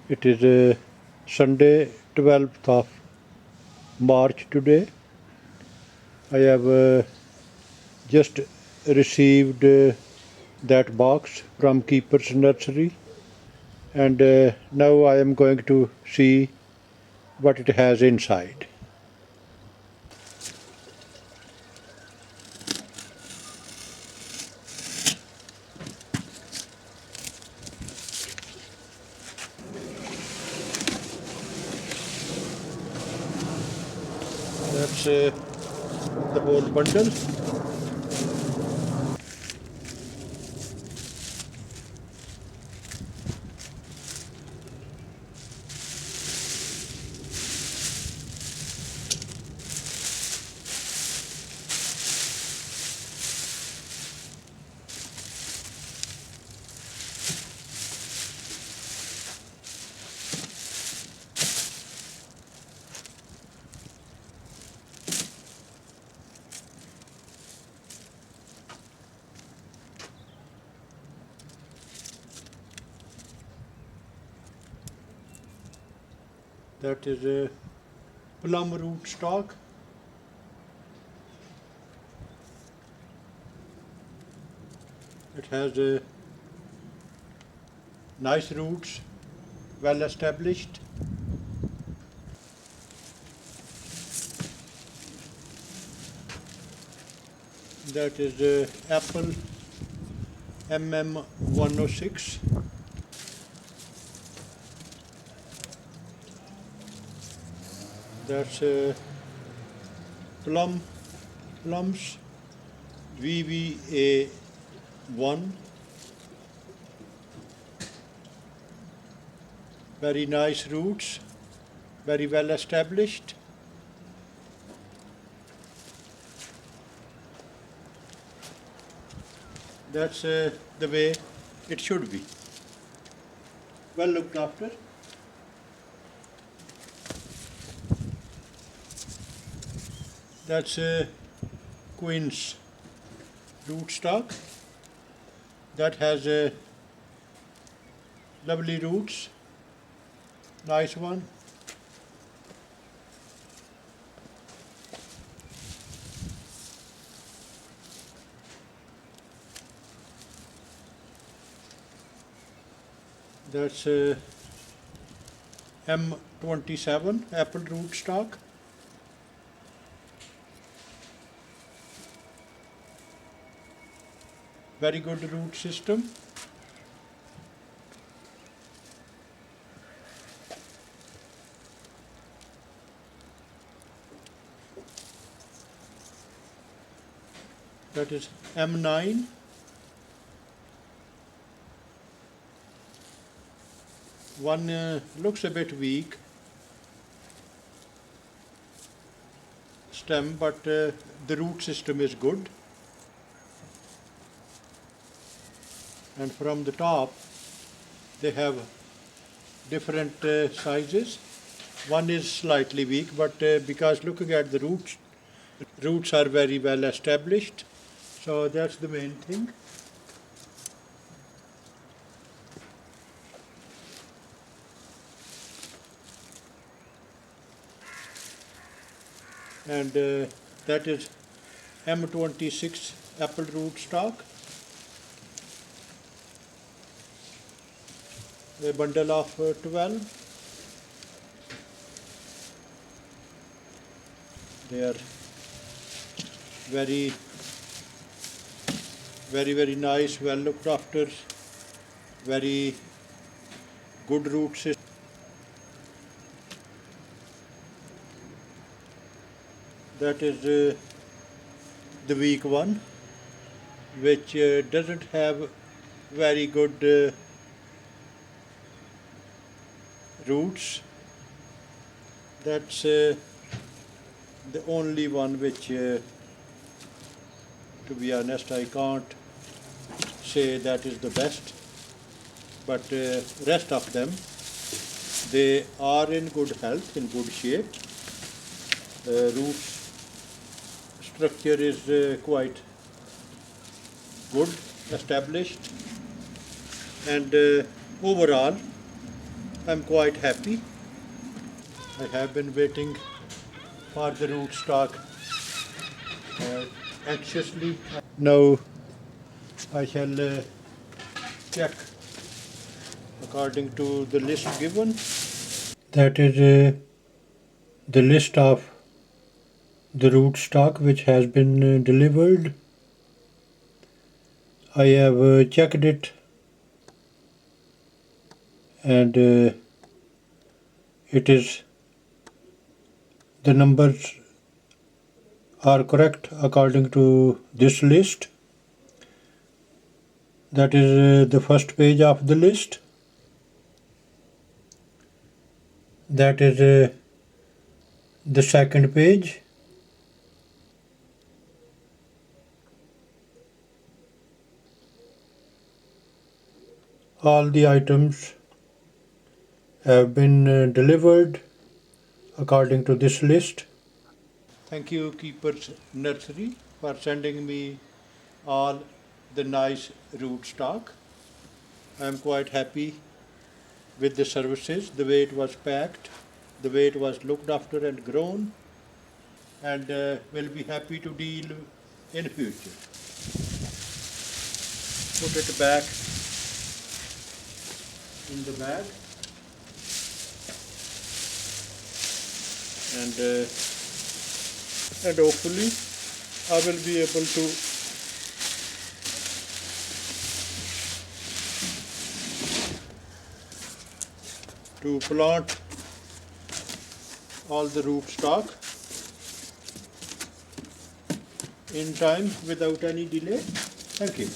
It is Sunday, 12th of March today. I have just received that box from Keeper's Nursery, and now I am going to see what it has inside. That's the whole bundle. That is a plum rootstock. It has nice roots, well established. That is apple MM106. That's plums VVA1. Very nice roots, very well established. That's the way it should be. Well looked after. That's Queen's rootstock. That has lovely roots. Nice one. That's M27 apple rootstock. Very good root system. That is M9. One looks a bit weak stem, but the root system is good. And from the top they have different sizes. One is slightly weak, but because looking at the roots are very well established, so that's the main thing. And that is M26 apple rootstock. A bundle of 12. They are very nice, well looked after, very good root system. That is the weak one, which doesn't have very good roots. That's the only one which, to be honest, I can't say that is the best, but rest of them, they are in good health, in good shape. Root structure is quite good, established, and overall I'm quite happy. I have been waiting for the rootstock anxiously. Now I shall check according to the list given. That is the list of the rootstock which has been delivered. I have checked it, and it is the numbers are correct according to this list. That is the first page of the list. That is the second page. All the items have been delivered according to this list. Thank you, Keeper's Nursery, for sending me all the nice rootstock. I am quite happy with the services, the way it was packed, the way it was looked after and grown, and will be happy to deal in future. Put it back in the bag, and hopefully I will be able to plant all the rootstock in time without any delay. Thank you.